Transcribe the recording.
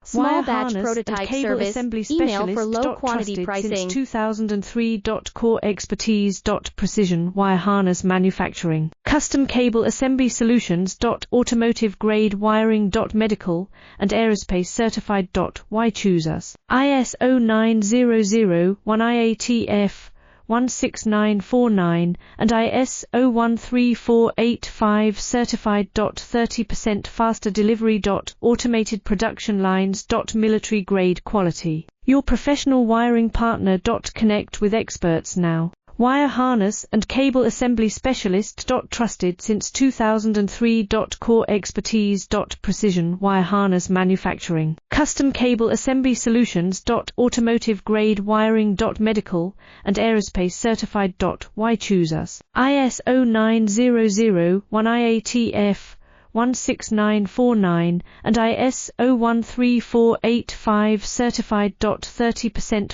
Small batch prototype service, email for low quantity pricing. Since 2003. Core expertise. Precision wire harness manufacturing. Custom cable assembly solutions. Automotive grade wiring. Medical and aerospace certified. Why choose us? ISO 9001 IATF 16949 and ISO 13485 certified. 30% faster delivery. Automated production lines. Military grade quality. Your professional wiring partner. Connect with experts now. Wire harness and cable assembly specialist. Trusted since 2003. Core expertise. Precision wire harness manufacturing. Custom cable assembly solutions. Automotive grade wiring. Medical and aerospace certified. Why choose us? ISO 9001 IATF 16949 and ISO 13485 certified. 30%